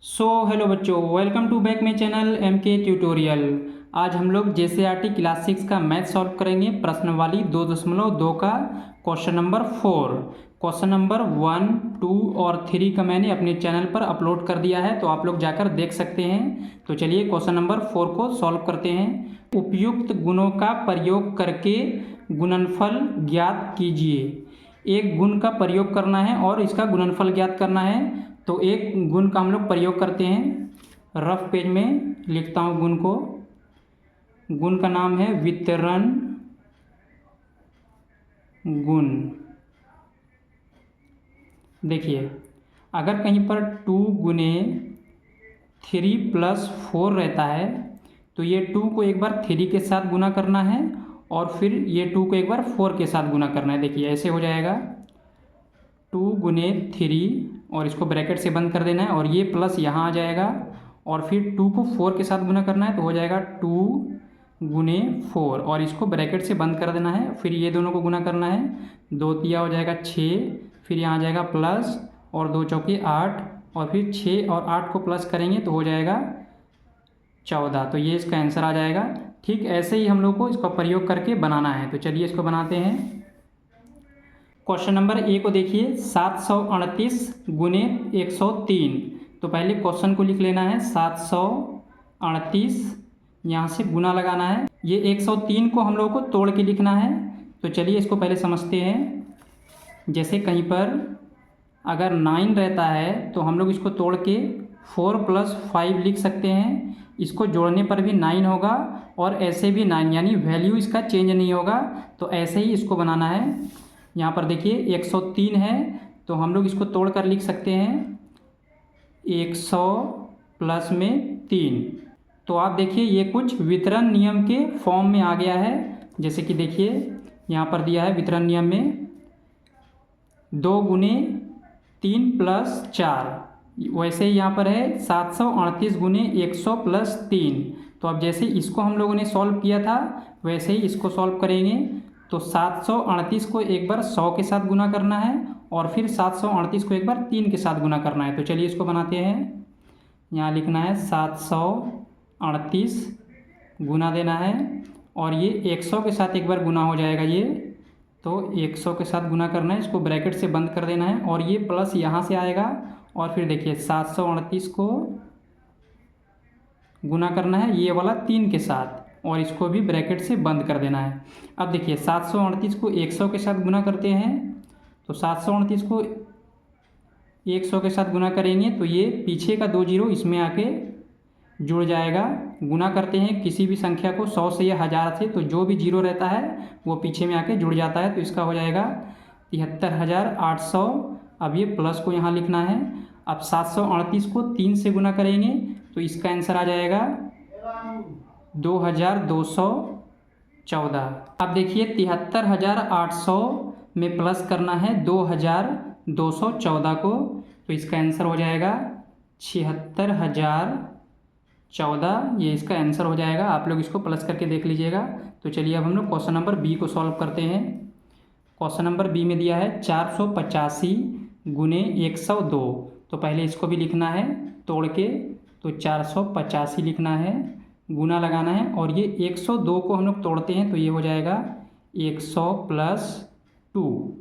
Hello बच्चों, welcome to back my channel M K tutorial. आज हम लोग JCERT क्लास 6 का मैथ सॉल्व करेंगे। प्रश्नवाली 2.2 का क्वेश्चन नंबर 4। क्वेश्चन नंबर 1, 2 और 3 का मैंने अपने चैनल पर अपलोड कर दिया है, तो आप लोग जाकर देख सकते हैं। तो चलिए क्वेश्चन नंबर 4 को सॉल्व करते हैं। उपयुक्त गुणों का प्रयोग करके गुणनफल ज्ञात कीजिए। एक गुण का प्रयोग करना है और इसका गुणनफल ज्ञात करना है। तो एक गुण का हम लोग प्रयोग करते हैं। रफ पेज में लिखता हूँ गुण को। गुण का नाम है वितरण गुण। देखिए, अगर कहीं पर 2 गुने 3 + 4 रहता है तो ये 2 को एक बार 3 के साथ गुना करना है और फिर ये 2 को एक बार 4 के साथ गुना करना है। देखिए ऐसे हो जाएगा 2 गुने 3 और इसको ब्रैकेट से बंद कर देना है और ये प्लस यहाँ आ जाएगा और फिर 2 को 4 के साथ गुना करना है, तो हो जाएगा 2 गुने 4 और इसको ब्रैकेट से बंद कर देना है। फिर ये दोनों को गुना करना है, 2 तिया हो जाएगा 6, फिर यहाँ आ जाएगा प्लस और 2 चौके 8 और फिर 6 और 8 को प्लस करेंगे तो हो जाएगा 14। तो ये इसका आंसर आ जाएगा। ठीक ऐसे ही हम लोग को इसका प्रयोग करके बनाना है। तो चलिए इसको बनाते हैं। क्वेश्चन नंबर ए को देखिए, 738 गुने 103। तो पहले क्वेश्चन को लिख लेना है 738, यहाँ से गुना लगाना है। ये 103 को हम लोग को तोड़ के लिखना है। तो चलिए इसको पहले समझते हैं। जैसे कहीं पर अगर 9 रहता है तो हम लोग इसको तोड़ के 4 + 5 लिख सकते हैं। इसको जोड़ने पर भी 9 होगा और ऐसे भी 9, यानी वैल्यू इसका चेंज नहीं होगा। तो ऐसे ही इसको बनाना है। यहाँ पर देखिए 103 है तो हम लोग इसको तोड़ कर लिख सकते हैं 100 प्लस में 3। तो आप देखिए ये कुछ वितरण नियम के फॉर्म में आ गया है। जैसे कि देखिए यहाँ पर दिया है वितरण नियम में 2 गुने 3 + 4, वैसे ही यहाँ पर है 738 गुने 100 + 3। तो अब जैसे इसको हम लोगों ने सॉल्व किया था वैसे ही इसको सॉल्व करेंगे। तो 738 को एक बार 100 के साथ गुना करना है और फिर 738 को एक बार 3 के साथ गुना करना है। तो चलिए इसको बनाते हैं। यहाँ लिखना है 738 गुना देना है और ये 100 के साथ एक बार गुना हो जाएगा ये। तो 100 के साथ गुना करना है, इसको ब्रैकेट से बंद कर देना है और ये प्लस यहाँ से आएगा और फिर देखिए 738 को गुना करना है ये वाला 3 के साथ और इसको भी ब्रैकेट से बंद कर देना है। अब देखिए 738 को 100 के साथ गुना करते हैं। तो 738 को 100 के साथ गुना करेंगे तो ये पीछे का 2 जीरो इसमें आके जुड़ जाएगा। गुना करते हैं किसी भी संख्या को 100 से या 1000 से, तो जो भी जीरो रहता है वो पीछे में आके जुड़ जाता है। तो इसका हो जाएगा 73,800। अब ये प्लस को यहाँ लिखना है। अब 738 को 3 से गुना करेंगे तो इसका आंसर आ जाएगा 2214। अब देखिए 73,800 में प्लस करना है 2214 को, तो इसका आंसर हो जाएगा 76,014। ये इसका आंसर हो जाएगा। आप लोग इसको प्लस करके देख लीजिएगा। तो चलिए अब हम लोग क्वेश्चन नंबर बी को सॉल्व करते हैं। क्वेश्चन नंबर बी में दिया है 485 गुने 102। तो पहले इसको भी लिखना है तोड़ के। तो 485 लिखना है, गुना लगाना है और ये 102 को हम लोग तोड़ते हैं तो ये हो जाएगा 100 + 2।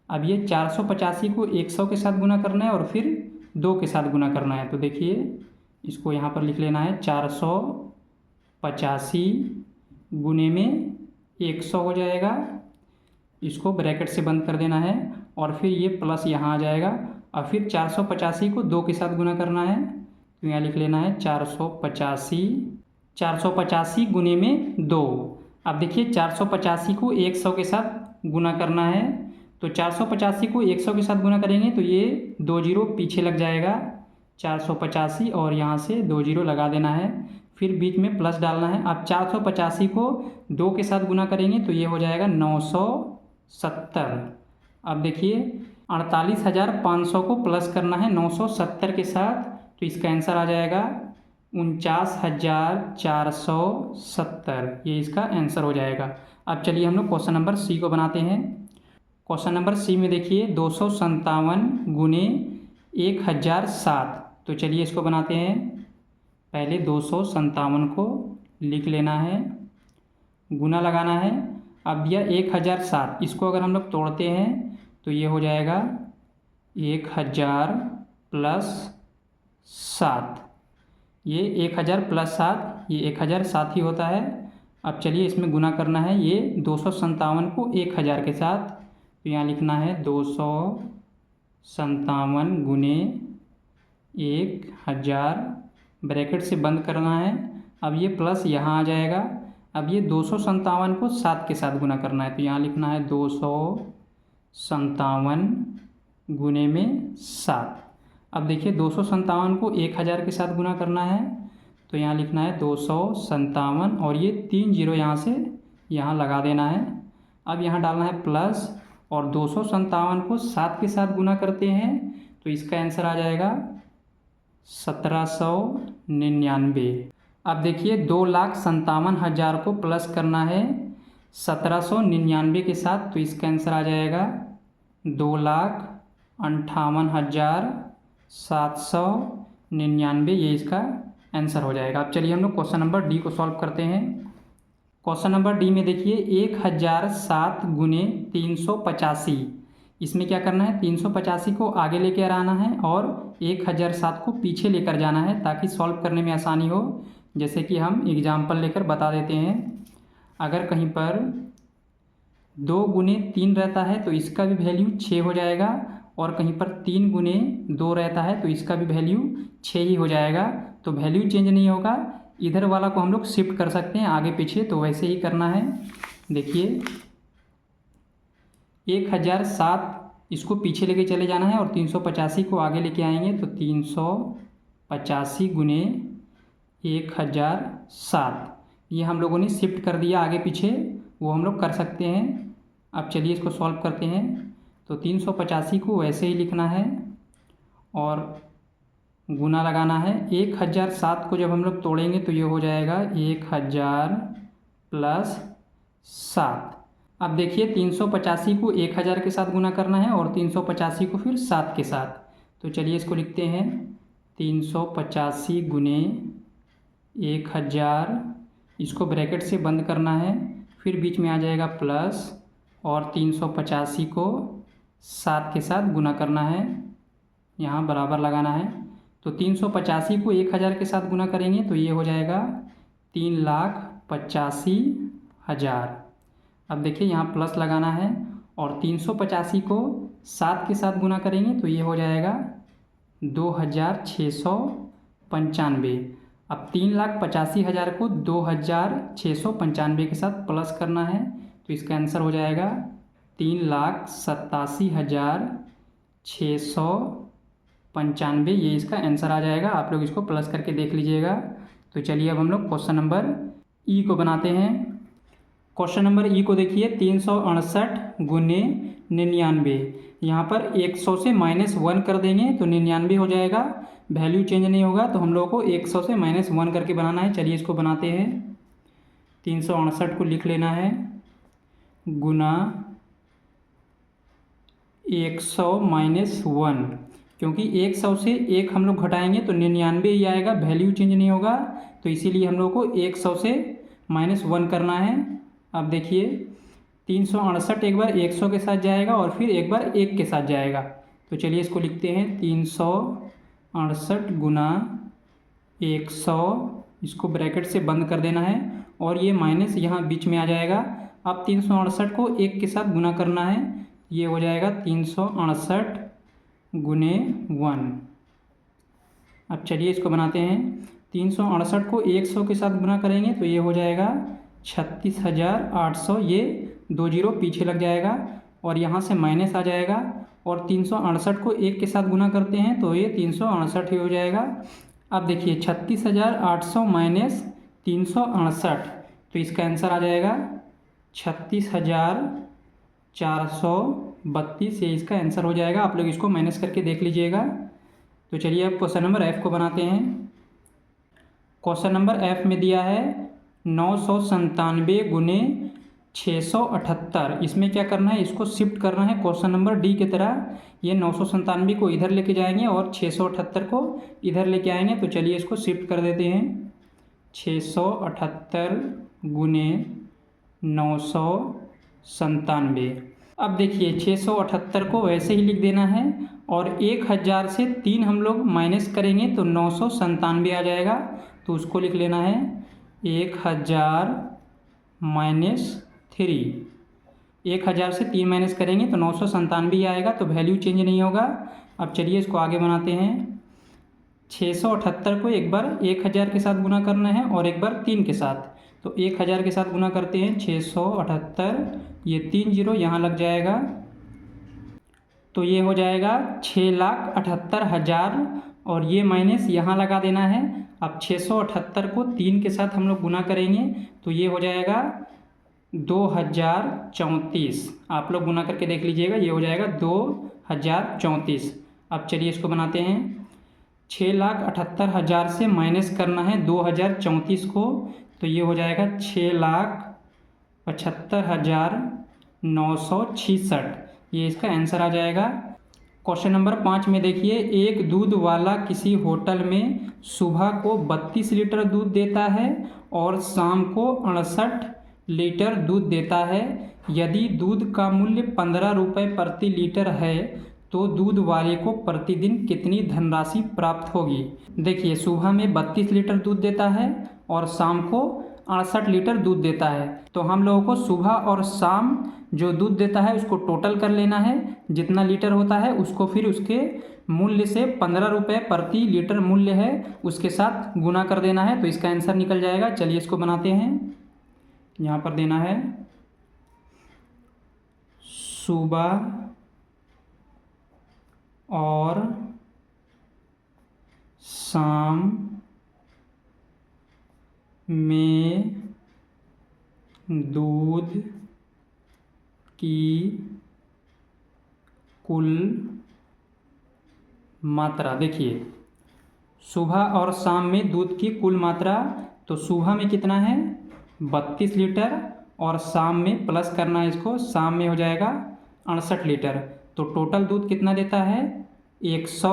अब ये 485 को 100 के साथ गुना करना है और फिर 2 के साथ गुना करना है। तो देखिए इसको यहाँ पर लिख लेना है 485 गुने में 100 हो जाएगा। इसको ब्रैकेट से बंद कर देना है और फिर ये प्लस यहाँ आ जाएगा और फिर 485 को 2 के साथ गुना करना है। तो यहाँ लिख लेना है 485 गुने में 2। अब देखिए 485 को 100 के साथ गुना करना है। तो 485 को 100 के साथ गुना करेंगे तो ये 2 जीरो पीछे लग जाएगा 485 और यहाँ से 2 जीरो लगा देना है, फिर बीच में प्लस डालना है। अब 485 को 2 के साथ गुना करेंगे तो ये हो जाएगा 970। अब देखिए 48,500 को प्लस करना है 970 के साथ, तो इसका आंसर आ जाएगा 49,470। ये इसका आंसर हो जाएगा। अब चलिए हम लोग क्वेश्चन नंबर सी को बनाते हैं। क्वेश्चन नंबर सी में देखिए 257 गुने 1007। तो चलिए इसको बनाते हैं। पहले 257 को लिख लेना है, गुना लगाना है। अब दिया 1007, इसको अगर हम लोग तोड़ते हैं तो ये हो जाएगा 1000 प्लस 7। ये 1000 प्लस 7, ये 1007 ही होता है। अब चलिए इसमें गुना करना है ये 257 को 1000 के साथ। तो यहाँ लिखना है 257 गुने 1000, ब्रैकेट से बंद करना है। अब ये प्लस यहाँ आ जाएगा। अब ये 257 को 7 के साथ गुना करना है। तो यहाँ लिखना है 257 गुने में 7। अब देखिए 257 को 1000 के साथ गुना करना है। तो यहाँ लिखना है 257 और ये 3 जीरो यहाँ से यहाँ लगा देना है। अब यहाँ डालना है प्लस, और 257 को 7 के साथ गुना करते हैं तो इसका आंसर आ जाएगा 1799। अब देखिए 2,57,000 को प्लस करना है 1799 के साथ, तो इसका आंसर आ जाएगा 2,58,799। ये इसका आंसर हो जाएगा। अब चलिए हम लोग क्वेश्चन नंबर डी को सॉल्व करते हैं। क्वेश्चन नंबर डी में देखिए 1007 गुने 385, इसमें क्या करना है 385 को आगे लेकर आना है और 1007 को पीछे लेकर जाना है ताकि सॉल्व करने में आसानी हो। जैसे कि हम एग्जाम्पल लेकर बता देते हैं। अगर कहीं पर 2 गुने 3 रहता है तो इसका भी वैल्यू 6 हो जाएगा, और कहीं पर 3 गुने 2 रहता है तो इसका भी वैल्यू 6 ही हो जाएगा। तो वैल्यू चेंज नहीं होगा, इधर वाला को हम लोग शिफ्ट कर सकते हैं आगे पीछे, तो वैसे ही करना है। देखिए 1007 इसको पीछे लेके चले जाना है और 385 को आगे लेके आएंगे, तो 385 गुने 1007 ये हम लोगों ने शिफ्ट कर दिया आगे पीछे, वो हम लोग कर सकते हैं। अब चलिए इसको सॉल्व करते हैं। तो 385 को वैसे ही लिखना है और गुना लगाना है। 1007 को जब हम लोग तोड़ेंगे तो ये हो जाएगा 1000 प्लस 7। अब देखिए 385 को 1000 के साथ गुना करना है और 385 को फिर 7 के साथ। तो चलिए इसको लिखते हैं 385 गुने 1000, इसको ब्रैकेट से बंद करना है, फिर बीच में आ जाएगा प्लस, और 385 को 7 के साथ गुना करना है, यहाँ बराबर लगाना है। तो 385 को 1000 के साथ गुना करेंगे तो ये हो जाएगा 3,85,000। अब देखिए यहाँ प्लस लगाना है, और 385 को 7 के साथ गुना करेंगे तो ये हो जाएगा 2,695। अब 3,85,000 को 2,695 के साथ प्लस करना है तो इसका आंसर हो जाएगा 3,87,695। ये इसका आंसर आ जाएगा। आप लोग इसको प्लस करके देख लीजिएगा। तो चलिए अब हम लोग क्वेश्चन नंबर ई को बनाते हैं। क्वेश्चन नंबर ई को देखिए 368 गुने 99, यहाँ पर 100 से -1 कर देंगे तो 99 हो जाएगा। वैल्यू चेंज नहीं होगा, तो हम लोग को 100 से -1 करके बनाना है। चलिए इसको बनाते हैं। 368 को लिख लेना है, गुना 100 - 1, क्योंकि 100 से 1 हम लोग घटाएंगे तो 99 ही आएगा, वैल्यू चेंज नहीं होगा, तो इसीलिए हम लोग को 100 से -1 करना है। अब देखिए 368 एक बार 100 के साथ जाएगा और फिर एक बार 1 के साथ जाएगा। तो चलिए इसको लिखते हैं 368 गुना 100, इसको ब्रैकेट से बंद कर देना है और ये माइनस यहाँ बीच में आ जाएगा। अब 368 को 1 के साथ गुना करना है, ये हो जाएगा 368 गुने 1। अब चलिए इसको बनाते हैं। 368 को 100 के साथ गुना करेंगे तो ये हो जाएगा 36,800। ये 2 जीरो पीछे लग जाएगा और यहाँ से माइनस आ जाएगा, और 368 को 1 के साथ गुना करते हैं तो ये 368 ही हो जाएगा। अब देखिए 36,800 माइनस 368, तो इसका आंसर आ जाएगा 36,432। ये इसका आंसर हो जाएगा। आप लोग इसको माइनस करके देख लीजिएगा। तो चलिए अब क्वेश्चन नंबर एफ़ को बनाते हैं। क्वेश्चन नंबर एफ़ में दिया है 997 गुने 678, इसमें क्या करना है, इसको शिफ्ट करना है क्वेश्चन नंबर डी की तरह। ये 997 को इधर लेके जाएंगे और 678 को इधर लेके आएंगे। तो चलिए इसको शिफ्ट कर देते हैं। 678 गुने 997। अब देखिए 678 को वैसे ही लिख देना है और 1000 से 3 हम लोग माइनस करेंगे तो 997 आ जाएगा। तो उसको लिख लेना है 1000 माइनस 3। 1000 से 3 माइनस करेंगे तो 997 आएगा, तो वैल्यू चेंज नहीं होगा। अब चलिए इसको आगे बनाते हैं। 678 को एक बार 1000 के साथ गुना करना है और एक बार 3 के साथ। तो 1000 के साथ गुना करते हैं 678, ये 3 जीरो यहाँ लग जाएगा, तो ये हो जाएगा 6,78,000 और ये माइनस यहाँ लगा देना है। अब 678 को 3 के साथ हम लोग गुना करेंगे तो ये हो जाएगा 2034। आप लोग गुना करके देख लीजिएगा, ये हो जाएगा 2034। अब चलिए इसको बनाते हैं। 6,78,000 से माइनस करना है 2034 को, तो ये हो जाएगा 6,75,966। ये इसका आंसर आ जाएगा। क्वेश्चन नंबर 5 में देखिए, एक दूध वाला किसी होटल में सुबह को 32 लीटर दूध देता है और शाम को 68 लीटर दूध देता है। यदि दूध का मूल्य 15 रुपये प्रति लीटर है तो दूध वाले को प्रतिदिन कितनी धनराशि प्राप्त होगी। देखिए सुबह में 32 लीटर दूध देता है और शाम को 68 लीटर दूध देता है। तो हम लोगों को सुबह और शाम जो दूध देता है उसको टोटल कर लेना है, जितना लीटर होता है उसको फिर उसके मूल्य से 15 रुपये प्रति लीटर मूल्य है उसके साथ गुना कर देना है, तो इसका आंसर निकल जाएगा। चलिए इसको बनाते हैं। यहाँ पर देना है सुबह और शाम में दूध की कुल मात्रा। देखिए सुबह और शाम में दूध की कुल मात्रा, तो सुबह में कितना है 32 लीटर और शाम में प्लस करना है इसको, शाम में हो जाएगा 68 लीटर। तो टोटल दूध कितना देता है 100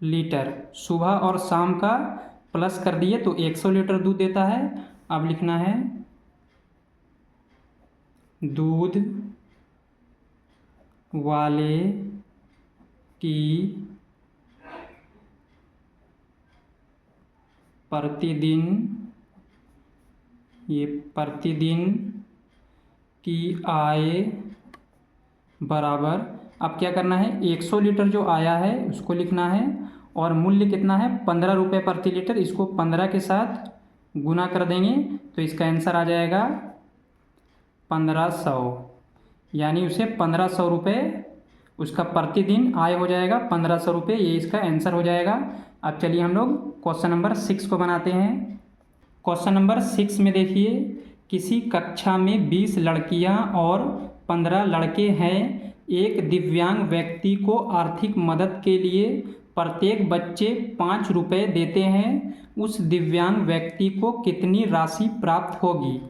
लीटर। सुबह और शाम का प्लस कर दिए तो 100 लीटर दूध देता है। अब लिखना है दूध वाले की प्रतिदिन, ये प्रतिदिन की आय बराबर, अब क्या करना है 100 लीटर जो आया है उसको लिखना है और मूल्य कितना है 15 रुपये प्रति लीटर, इसको 15 के साथ गुना कर देंगे तो इसका आंसर आ जाएगा 1500, यानी उसे 1500 रुपये उसका प्रतिदिन आय हो जाएगा 1500 रुपये, ये इसका आंसर हो जाएगा। अब चलिए हम लोग क्वेश्चन नंबर 6 को बनाते हैं। क्वेश्चन नंबर 6 में देखिए, किसी कक्षा में 20 लड़कियां और 15 लड़के हैं। एक दिव्यांग व्यक्ति को आर्थिक मदद के लिए प्रत्येक बच्चे 5 रुपये देते हैं। उस दिव्यांग व्यक्ति को कितनी राशि प्राप्त होगी।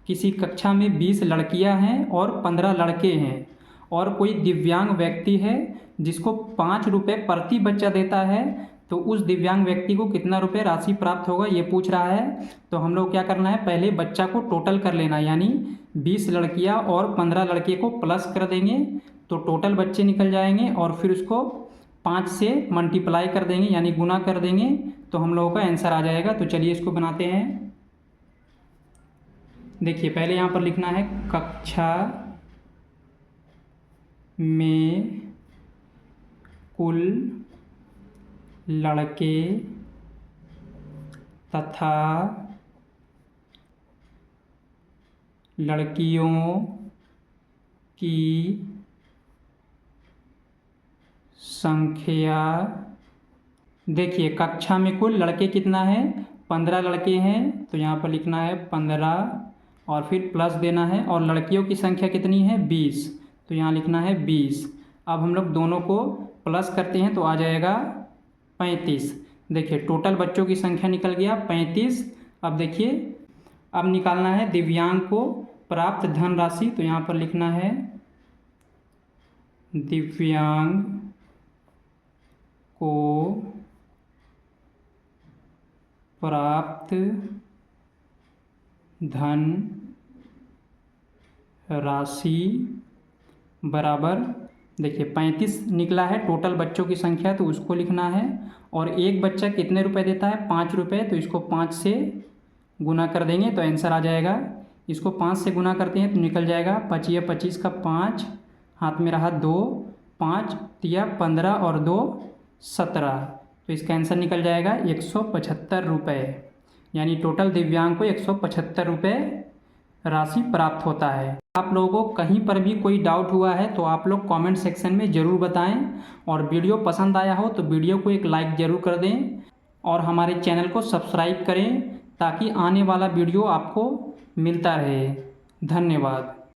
किसी कक्षा में 20 लड़कियां हैं और 15 लड़के हैं और कोई दिव्यांग व्यक्ति है जिसको 5 रुपये प्रति बच्चा देता है, तो उस दिव्यांग व्यक्ति को कितना रुपये राशि प्राप्त होगा ये पूछ रहा है। तो हम लोग क्या करना है, पहले बच्चा को टोटल कर लेना, यानी 20 लड़कियां और 15 लड़के को प्लस कर देंगे तो टोटल बच्चे निकल जाएंगे और फिर उसको 5 से मल्टीप्लाई कर देंगे यानी गुना कर देंगे तो हम लोगों का आंसर आ जाएगा। तो चलिए इसको बनाते हैं। देखिए पहले यहाँ पर लिखना है कक्षा में कुल लड़के तथा लड़कियों की संख्या। देखिए कक्षा में कुल लड़के कितना है 15 लड़के हैं, तो यहाँ पर लिखना है 15 और फिर प्लस देना है, और लड़कियों की संख्या कितनी है 20, तो यहाँ लिखना है 20। अब हम लोग दोनों को प्लस करते हैं तो आ जाएगा 35। देखिए टोटल बच्चों की संख्या निकल गया 35। अब देखिए अब निकालना है दिव्यांग को प्राप्त धनराशि, तो यहाँ पर लिखना है दिव्यांग को प्राप्त धन राशि बराबर, देखिए 35 निकला है टोटल बच्चों की संख्या, तो उसको लिखना है। और एक बच्चा कितने रुपए देता है, 5 रुपये, तो इसको 5 से गुना कर देंगे तो आंसर आ जाएगा। इसको 5 से गुना करते हैं तो निकल जाएगा 25 25 का 5, हाथ में रहा 2, 5 तिया 15 और 2 17, तो इसका आंसर निकल जाएगा 175 रुपये। यानी टोटल दिव्यांग को 175 रुपये राशि प्राप्त होता है। आप लोगों को कहीं पर भी कोई डाउट हुआ है तो आप लोग कमेंट सेक्शन में ज़रूर बताएं, और वीडियो पसंद आया हो तो वीडियो को एक लाइक ज़रूर कर दें और हमारे चैनल को सब्सक्राइब करें ताकि आने वाला वीडियो आपको मिलता रहे। धन्यवाद।